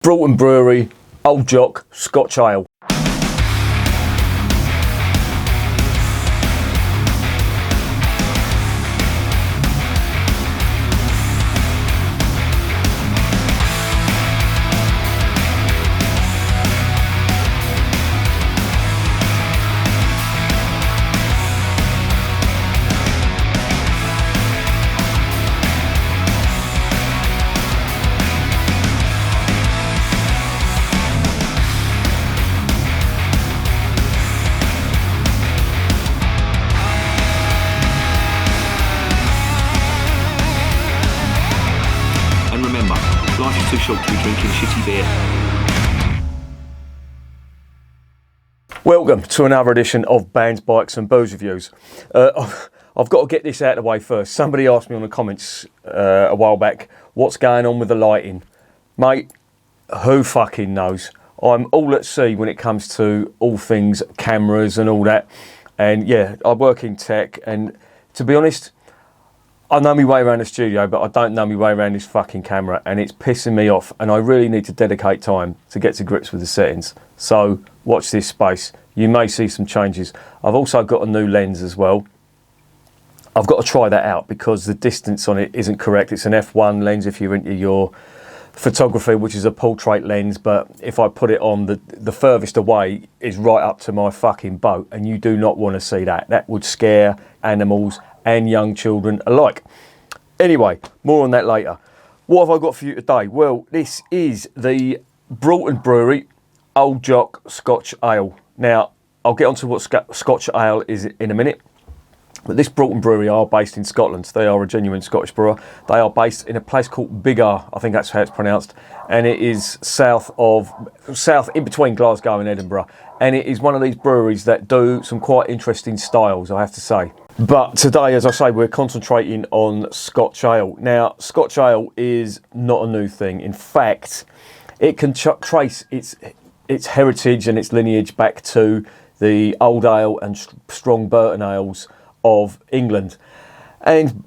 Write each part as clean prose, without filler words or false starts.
Broughton Brewery, Old Jock, Scotch Ale. Life is too short to be drinking shitty beer. Welcome to another edition of Bands, Bikes and Booze Reviews. I've got to get this out of the way first. Somebody asked me on the comments a while back, what's going on with the lighting? Mate, who fucking knows? I'm all at sea when it comes to all things cameras and all that. And yeah, I work in tech, and to be honest, I know my way around the studio, but I don't know my way around this fucking camera, and it's pissing me off, and I really need to dedicate time to get to grips with the settings. So watch this space. You may see some changes. I've also got a new lens as well. I've got to try that out because the distance on it isn't correct. It's an f1 lens if you're into your photography, which is a portrait lens, but if I put it on, the furthest away is right up to my fucking boat, and you do not want to see that. That would scare animals and young children alike. Anyway, more on that later. What have I got for you today? Well, this is the Broughton Brewery Old Jock Scotch Ale. Now, I'll get onto what Scotch Ale is in a minute. But this Broughton Brewery are based in Scotland. They are a genuine Scottish brewer. They are based in a place called Biggar, I think that's how it's pronounced, and it is south in between Glasgow and Edinburgh. And it is one of these breweries that do some quite interesting styles, I have to say. But today, as I say, we're concentrating on Scotch Ale. Now, Scotch Ale is not a new thing. In fact, it can trace its heritage and its lineage back to the old ale and strong Broughton ales of England. And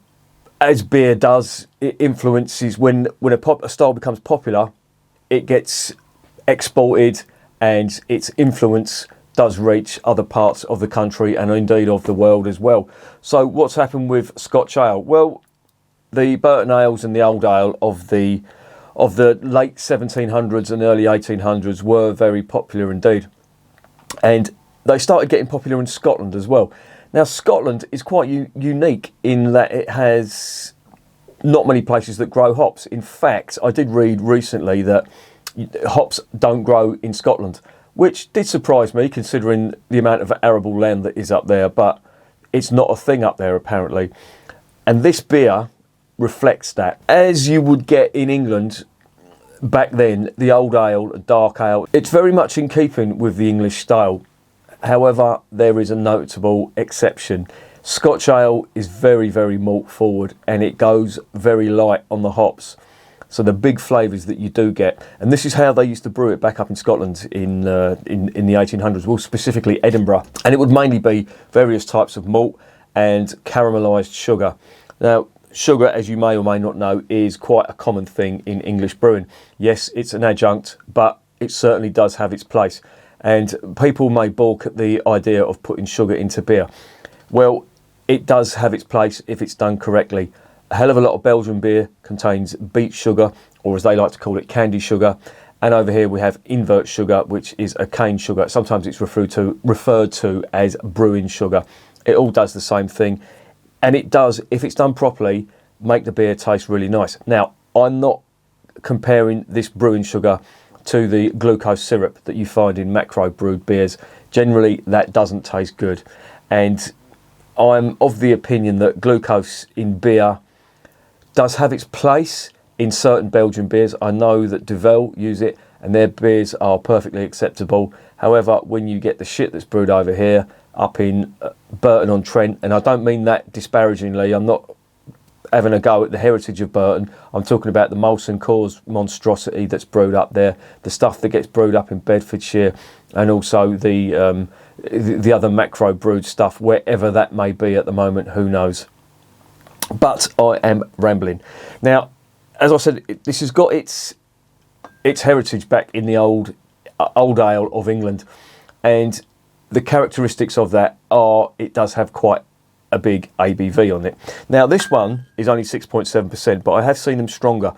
as beer does, it influences when a style becomes popular, it gets exported, and its influence does reach other parts of the country and indeed of the world as well. So what's happened with Scotch Ale? Well, the Broughton ales and the old ale of the late 1700s and early 1800s were very popular indeed. And they started getting popular in Scotland as well. Now, Scotland is quite unique in that it has not many places that grow hops. In fact, I did read recently that hops don't grow in Scotland, which did surprise me considering the amount of arable land that is up there, but it's not a thing up there apparently. And this beer reflects that. As you would get in England back then, the old ale, dark ale, it's very much in keeping with the English style. However, there is a notable exception. Scotch Ale is very, very malt forward, and it goes very light on the hops. So the big flavours that you do get, and this is how they used to brew it back up in Scotland in the 1800s, well, specifically Edinburgh. And it would mainly be various types of malt and caramelised sugar. Now, sugar, as you may or may not know, is quite a common thing in English brewing. Yes, it's an adjunct, but it certainly does have its place. And people may balk at the idea of putting sugar into beer. Well, it does have its place if it's done correctly. A hell of a lot of Belgian beer contains beet sugar, or as they like to call it, candy sugar. And over here we have invert sugar, which is a cane sugar. Sometimes it's referred to as brewing sugar. It all does the same thing. And it does, if it's done properly, make the beer taste really nice. Now, I'm not comparing this brewing sugar to the glucose syrup that you find in macro brewed beers. Generally, that doesn't taste good. And I'm of the opinion that glucose in beer does have its place in certain Belgian beers. I know that Duvel use it, and their beers are perfectly acceptable. However, when you get the shit that's brewed over here, up in Burton-on-Trent, and I don't mean that disparagingly, I'm not having a go at the heritage of Broughton. I'm talking about the Molson Coors monstrosity that's brewed up there, the stuff that gets brewed up in Bedfordshire, and also the other macro brewed stuff, wherever that may be at the moment, who knows. But I am rambling. Now, as I said, this has got its its heritage back in the old ale of England, and the characteristics of that are it does have quite a big ABV on it. Now this one is only 6.7%, but I have seen them stronger,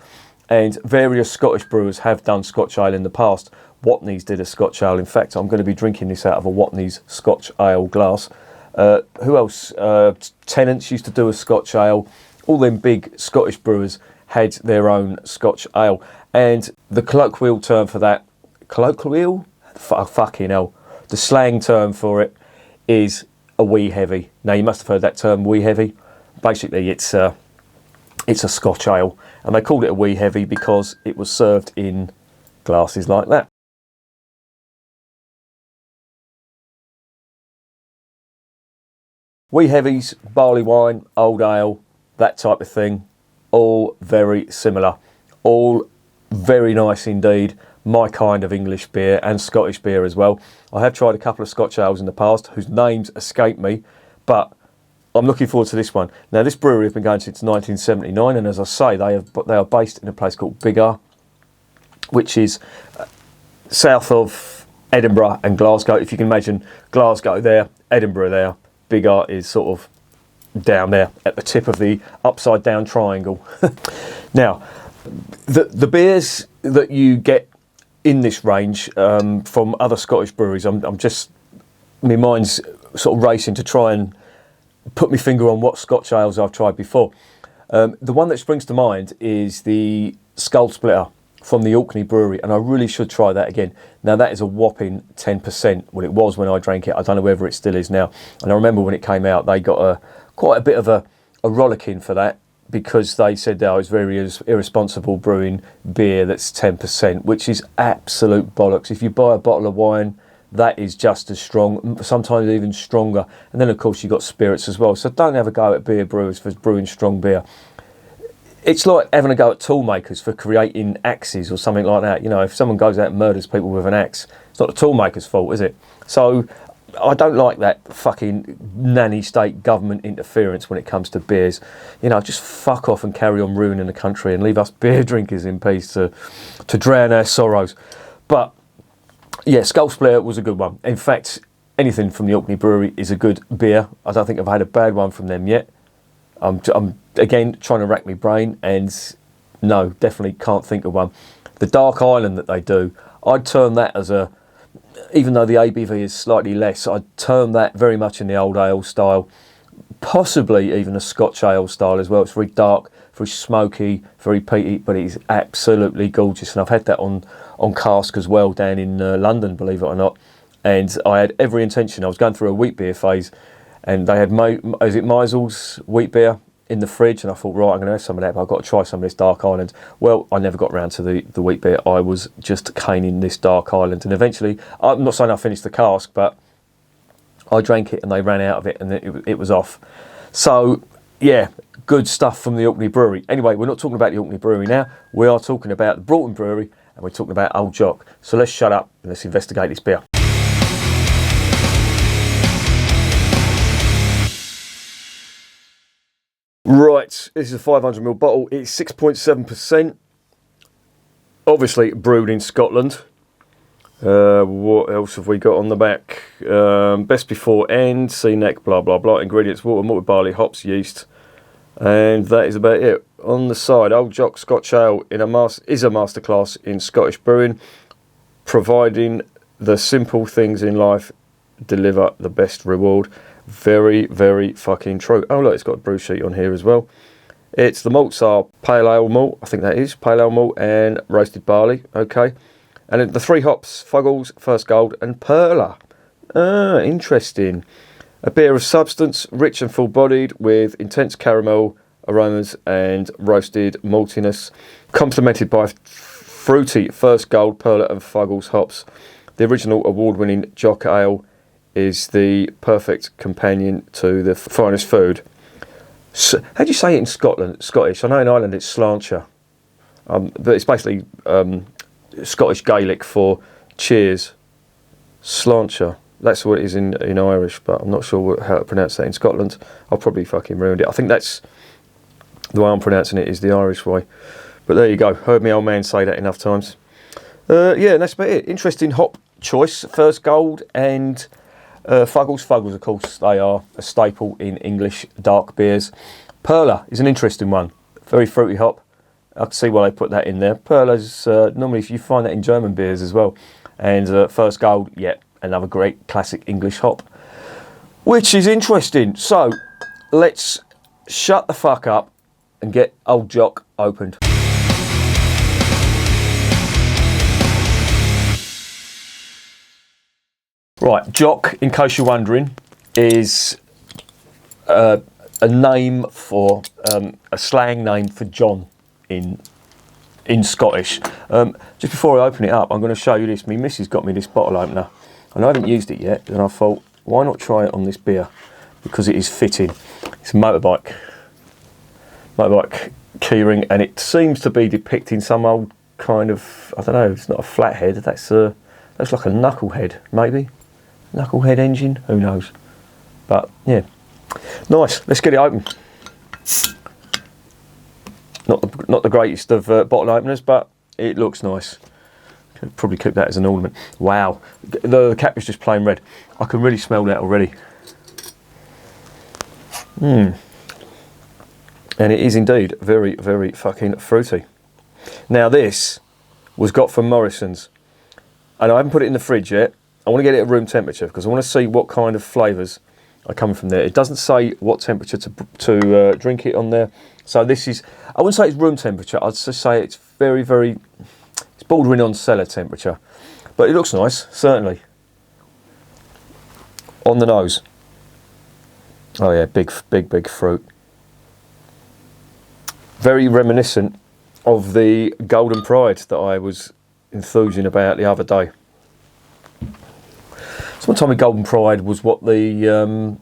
and various Scottish brewers have done Scotch Ale in the past. Watney's did a Scotch Ale. In fact, I'm going to be drinking this out of a Watney's Scotch Ale glass. Who else? Tennant's used to do a Scotch Ale. All them big Scottish brewers had their own Scotch Ale. And the colloquial term for that, colloquial? Fucking hell. The slang term for it is a wee heavy. Now, you must have heard that term, wee heavy. Basically, it's a Scotch Ale. And they called it a wee heavy because it was served in glasses like that. Wee heavies, barley wine, old ale, that type of thing, all very similar. All very nice indeed. My kind of English beer and Scottish beer as well. I have tried a couple of Scotch ales in the past whose names escape me, but I'm looking forward to this one. Now, this brewery have been going since 1979, and as I say, they are based in a place called Biggar, which is south of Edinburgh and Glasgow. If you can imagine Glasgow there, Edinburgh there, Biggar is sort of down there at the tip of the upside down triangle. Now, the beers that you get in this range from other Scottish breweries, I'm just, my mind's sort of racing to try and put my finger on what Scotch ales I've tried before. The one that springs to mind is the Skull Splitter from the Orkney Brewery, and I really should try that again. Now, that is a whopping 10%. Well, it was when I drank it. I don't know whether it still is now. And I remember when it came out, they got quite a bit of a rollicking for that, because they said that I was very irresponsible brewing beer that's 10%, which is absolute bollocks. If you buy a bottle of wine, that is just as strong, sometimes even stronger. And then, of course, you've got spirits as well. So don't have a go at beer brewers for brewing strong beer. It's like having a go at tool makers for creating axes or something like that. You know, if someone goes out and murders people with an axe, it's not the tool maker's fault, is it? So I don't like that fucking nanny state government interference when it comes to beers. You know, just fuck off and carry on ruining the country and leave us beer drinkers in peace to drown our sorrows. But yeah, Skull Splitter was a good one. In fact, anything from the Orkney Brewery is a good beer. I don't think I've had a bad one from them yet. I'm again trying to rack my brain, and no, definitely can't think of one. The Dark Island that they do, I'd term that as a, even though the ABV is slightly less, I'd term that very much in the old ale style, possibly even a Scotch ale style as well. It's very dark, very smoky, very peaty, but it is absolutely gorgeous. And I've had that on cask as well down in London, believe it or not. And I had every intention. I was going through a wheat beer phase, and they had Meisel's wheat beer in the fridge, and I thought, right, I'm going to have some of that, but I've got to try some of this Dark Island. Well, I never got around to the wheat beer. I was just caning this Dark Island, and eventually, I'm not saying I finished the cask, but I drank it and they ran out of it, and it was off. So, yeah, good stuff from the Orkney Brewery. Anyway, we're not talking about the Orkney Brewery now. We are talking about the Broughton Brewery, and we're talking about Old Jock. So let's shut up and let's investigate this beer. Right, this is a 500ml bottle. It's 6.7%. Obviously brewed in Scotland. What else have we got on the back? Best before end, C-neck, blah, blah, blah. Ingredients: water, malted barley, hops, yeast. And that is about it. On the side, Old Jock Scotch Ale is a masterclass in Scottish brewing, providing the simple things in life deliver the best reward. Very, very fucking true. Oh look, it's got a brew sheet on here as well. It's the malts are pale ale malt, I think that is pale ale malt, and roasted barley. Okay, and then the three hops: Fuggles, First Gold, and Perla. Interesting. A beer of substance, rich and full-bodied, with intense caramel aromas and roasted maltiness, complemented by fruity First Gold, Perla, and Fuggles hops. The original award-winning Jock Ale is the perfect companion to the finest food. So, how do you say it in Scottish? I know in Ireland it's sláinte, but it's basically Scottish Gaelic for cheers. Sláinte. That's what it is in Irish, but I'm not sure how to pronounce that in Scotland. I'll probably fucking ruined it. I think that's the way I'm pronouncing it is the Irish way. But there you go. Heard me old man say that enough times. Yeah, and that's about it. Interesting hop choice. First Gold and Fuggles. Fuggles, of course, they are a staple in English dark beers. Perla is an interesting one. Very fruity hop. I can see why they put that in there. Perla's normally, if you find that in German beers as well. And First Gold, yeah, another great classic English hop, which is interesting. So let's shut the fuck up and get old Jock opened. Right, Jock, in case you're wondering, is a name for a slang name for John in Scottish. Just before I open it up, I'm going to show you this. My missus got me this bottle opener, and I haven't used it yet. And I thought, why not try it on this beer? Because it is fitting. It's a motorbike keyring, and it seems to be depicting some old kind of, I don't know. It's not a flathead. That's like a knucklehead, maybe. Knucklehead engine. Who knows? But yeah, nice. Let's get it open. Not the greatest of bottle openers, but it looks nice. Could probably keep that as an ornament. Wow, the cap is just plain red. I can really smell that already. And it is indeed very, very fucking fruity. Now this was got from Morrison's, and I haven't put it in the fridge yet. I want to get it at room temperature because I want to see what kind of flavours are coming from there. It doesn't say what temperature to drink it on there. So this is, I wouldn't say it's room temperature, I'd just say it's very, very, it's bordering on cellar temperature. But it looks nice, certainly. On the nose. Oh yeah, big fruit. Very reminiscent of the Golden Pride that I was enthusing about the other day. Someone told me Golden Pride was what the,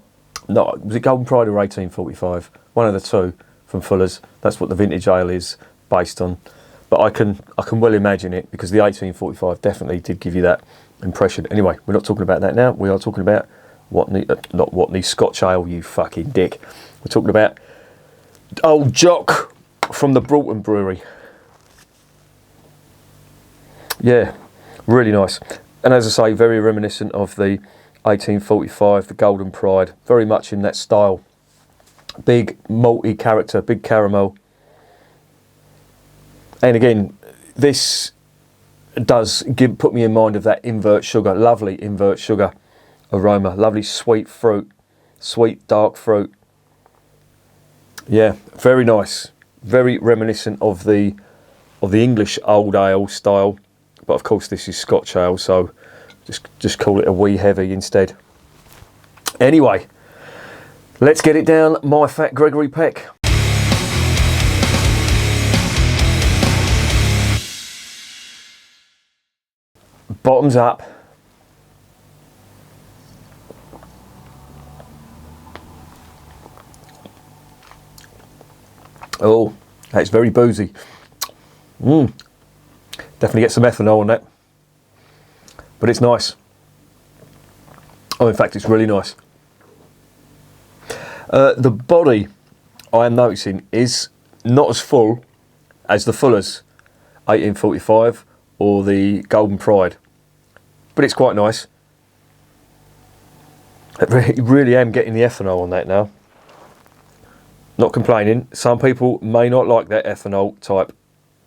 was it Golden Pride or 1845? One of the two. From Fuller's. That's what the vintage ale is based on. But I can well imagine it, because the 1845 definitely did give you that impression. Anyway, we're not talking about that now. We are talking about not Watney Scotch Ale, you fucking dick. We're talking about old Jock from the Broughton Brewery. Yeah, really nice. And as I say, very reminiscent of the 1845, the Golden Pride. Very much in that style. Big malty character, big caramel. And again, this does put me in mind of that invert sugar, lovely invert sugar aroma, lovely sweet fruit, sweet dark fruit. Yeah, very nice, very reminiscent of the English old ale style, but of course this is Scotch ale, so just call it a wee heavy instead. Anyway, let's get it down my fat Gregory Peck. Bottoms up. Oh, that's very boozy. Definitely get some ethanol on that. But it's nice. Oh, in fact, it's really nice. The body, I am noticing, is not as full as the Fuller's 1845 or the Golden Pride. But it's quite nice. I really am getting the ethanol on that now. Not complaining. Some people may not like that ethanol type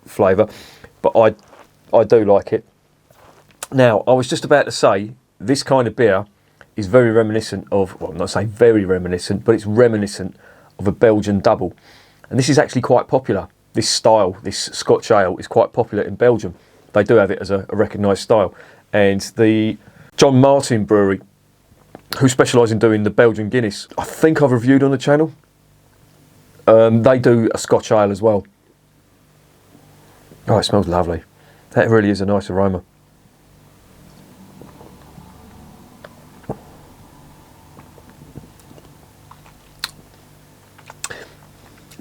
flavour, but I do like it. Now, I was just about to say, this kind of beer is very reminiscent of, well, I'm not saying very reminiscent, but it's reminiscent of a Belgian double. And this is actually quite popular. This style, this Scotch ale, is quite popular in Belgium. They do have it as a recognised style. And the John Martin Brewery, who specialise in doing the Belgian Guinness, I think I've reviewed on the channel. They do a Scotch ale as well. Oh, it smells lovely. That really is a nice aroma.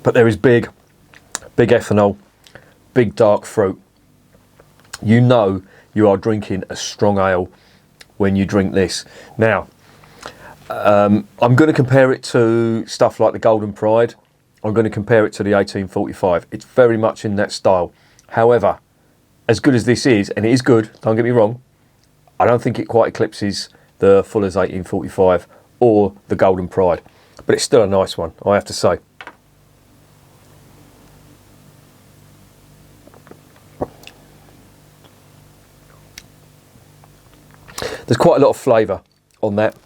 But there is big ethanol, big dark fruit. You know you are drinking a strong ale when you drink this. Now, I'm going to compare it to stuff like the Golden Pride. I'm going to compare it to the 1845. It's very much in that style. However, as good as this is, and it is good, don't get me wrong, I don't think it quite eclipses the Fuller's 1845 or the Golden Pride. But it's still a nice one, I have to say. There's quite a lot of flavour on that.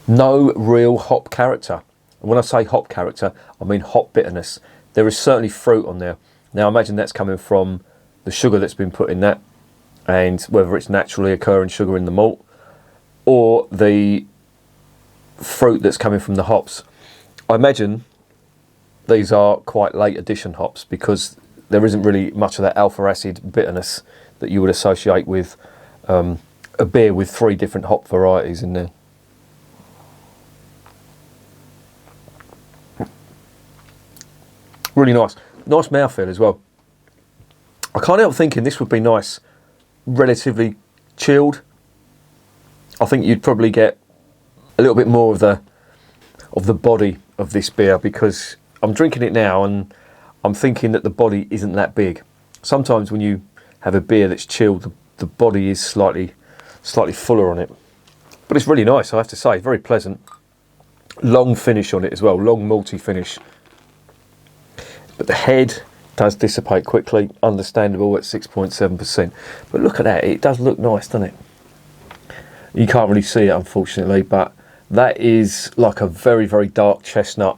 No real hop character. And when I say hop character, I mean hop bitterness. There is certainly fruit on there. Now I imagine that's coming from the sugar that's been put in that, and whether it's naturally occurring sugar in the malt or the fruit that's coming from the hops. I imagine these are quite late addition hops because there isn't really much of that alpha acid bitterness that you would associate with a beer with 3 different hop varieties in there. Really nice. Nice mouthfeel as well. I can't help thinking this would be nice, relatively chilled. I think you'd probably get a little bit more of the body of this beer, because I'm drinking it now and I'm thinking that the body isn't that big. Sometimes when you have a beer that's chilled, the body is slightly fuller on it. But it's really nice, I have to say. Very pleasant. Long finish on it as well, long malty finish. But the head does dissipate quickly, understandable at 6.7%. But look at that, it does look nice, doesn't it? You can't really see it, unfortunately, but that is like a very, very dark chestnut,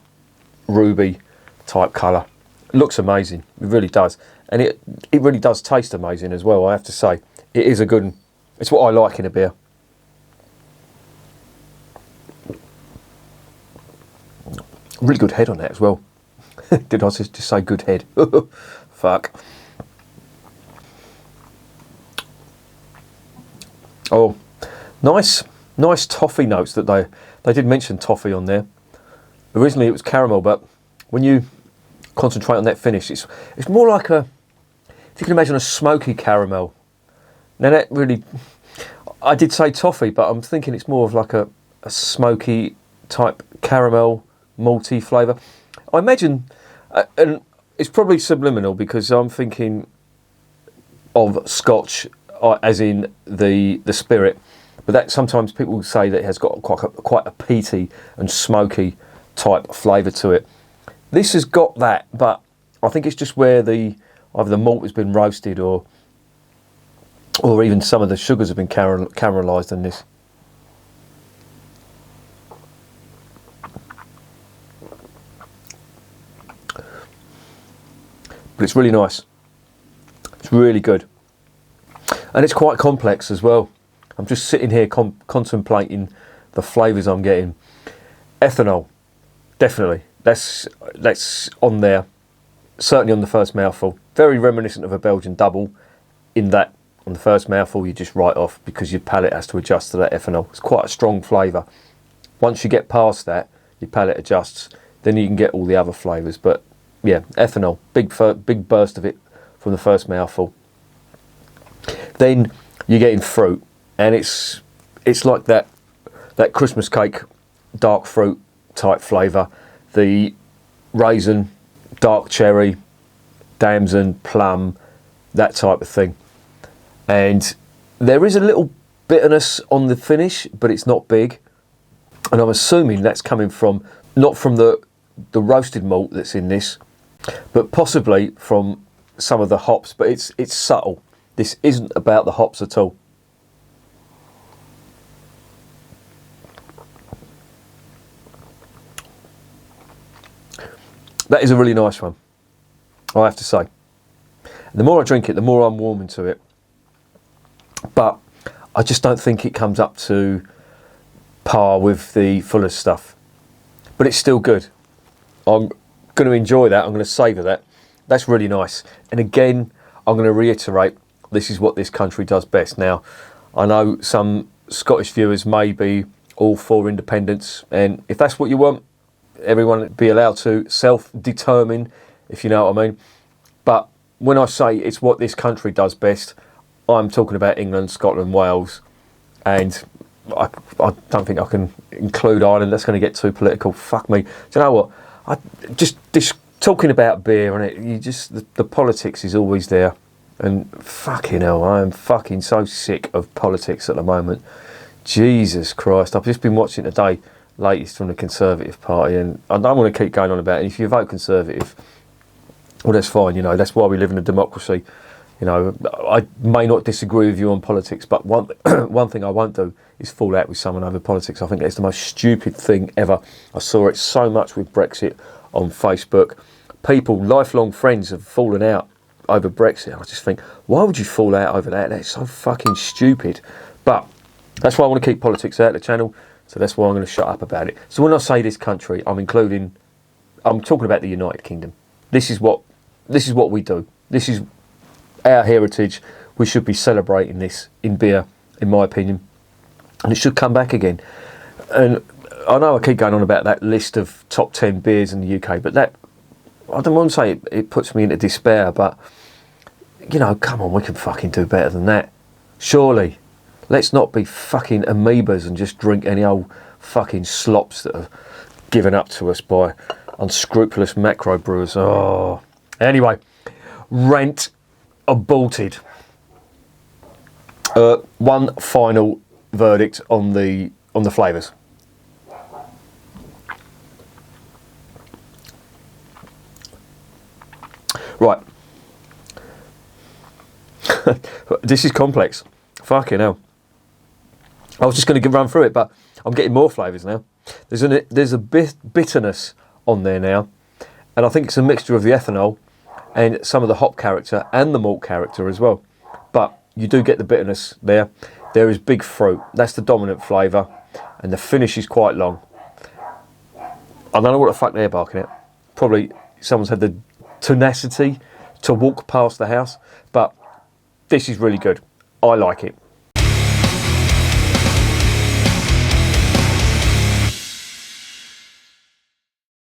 ruby type colour. It looks amazing, it really does. And it really does taste amazing as well, I have to say. It is a good one. It's what I like in a beer. Really good head on that as well. Did I just say good head? Fuck. Oh, nice toffee notes that they did mention toffee on there. Originally it was caramel, but when you concentrate on that finish, it's more like if you can imagine a smoky caramel. Now that really, I did say toffee, but I'm thinking it's more of like a smoky type caramel malty flavour. I imagine, and it's probably subliminal because I'm thinking of Scotch as in the spirit, but that sometimes people say that it has got quite a peaty and smoky type flavour to it. This has got that, but I think it's just where either the malt has been roasted or even some of the sugars have been caramelised in this. But it's really nice. It's really good. And it's quite complex as well. I'm just sitting here contemplating the flavours I'm getting. Ethanol, definitely. That's on there. Certainly on the first mouthful. Very reminiscent of a Belgian double, in that on the first mouthful you just write off because your palate has to adjust to that ethanol. It's quite a strong flavour. Once you get past that, your palate adjusts. Then you can get all the other flavours. But yeah, ethanol, big burst of it from the first mouthful. Then you're getting fruit, and it's like that Christmas cake dark fruit type flavour. The raisin, dark cherry, damson, plum, that type of thing. And there is a little bitterness on the finish, but it's not big. And I'm assuming that's coming not from the roasted malt that's in this, but possibly from some of the hops, but it's subtle. This isn't about the hops at all. That is a really nice one, I have to say. And the more I drink it, the more I'm warming to it. But I just don't think it comes up to par with the Fuller's stuff. But it's still good. I'm going to enjoy that. I'm going to savour that. That's really nice. And again, I'm going to reiterate, this is what this country does best. Now, I know some Scottish viewers may be all for independence, and if that's what you want, everyone be allowed to self-determine, if you know what I mean. But when I say it's what this country does best, I'm talking about England, Scotland, Wales, and I don't think I can include Ireland. That's going to get too political. Fuck me. Do you know what? Just talking about beer, and the politics is always there. And fucking hell, I am fucking so sick of politics at the moment. Jesus Christ, I've just been watching today, latest from the Conservative Party, and I don't want to keep going on about it. If you vote Conservative, well, that's fine, you know, that's why we live in a democracy. You know, I may not disagree with you on politics, but one thing I won't do is fall out with someone over politics. I think it's the most stupid thing ever. I saw it so much with Brexit on Facebook. People, lifelong friends, have fallen out over Brexit. I just think, why would you fall out over that? That's so fucking stupid. But that's why I want to keep politics out of the channel. So that's why I'm going to shut up about it. So when I say this country, I'm talking about the United Kingdom. This is what we do. This is our heritage. We should be celebrating this in beer, in my opinion. And it should come back again. And I know I keep going on about that list of top 10 beers in the UK, but that, I don't want to say it puts me into despair, but, you know, come on, we can fucking do better than that. Surely. Let's not be fucking amoebas and just drink any old fucking slops that are given up to us by unscrupulous macro brewers. Oh. Anyway, rant aborted. One final verdict on the flavours. Right. This is complex. Fucking hell. I was just going to run through it, but I'm getting more flavours now. There's a bitterness on there now, and I think it's a mixture of the ethanol and some of the hop character and the malt character as well. But you do get the bitterness there. There is big fruit. That's the dominant flavour, and the finish is quite long. I don't know what the fuck they're barking at. Probably someone's had the tenacity to walk past the house, but this is really good. I like it.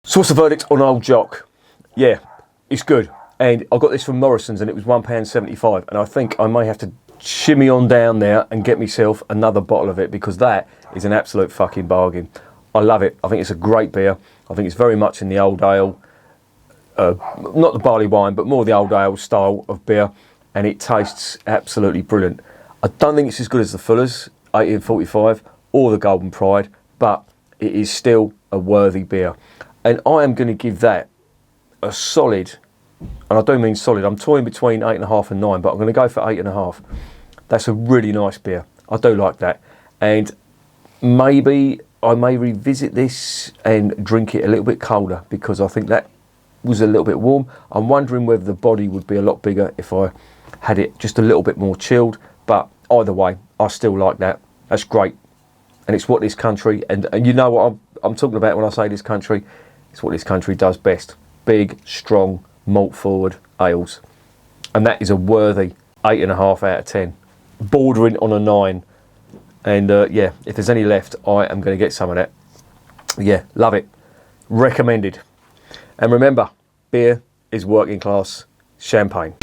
So what's the verdict on Old Jock? Yeah, it's good. And I got this from Morrison's and it was £1.75. And I think I may have to shimmy on down there and get myself another bottle of it, because that is an absolute fucking bargain. I love it. I think it's a great beer. I think it's very much in the old ale, not the barley wine, but more the old ale style of beer. And it tastes absolutely brilliant. I don't think it's as good as the Fuller's 1845 or the Golden Pride, but it is still a worthy beer. And I am going to give that a solid, and I do mean solid, I'm toying between 8.5 and 9, but I'm going to go for 8.5. That's a really nice beer. I do like that. And maybe I may revisit this and drink it a little bit colder, because I think that was a little bit warm. I'm wondering whether the body would be a lot bigger if I had it just a little bit more chilled. But either way, I still like that. That's great. And it's what this country, and you know what I'm talking about when I say this country, it's what this country does best. Big, strong, malt forward ales. And that is a worthy 8.5 out of 10. Bordering on a 9. And yeah, if there's any left, I am going to get some of that. Yeah, love it. Recommended. And remember, beer is working class champagne.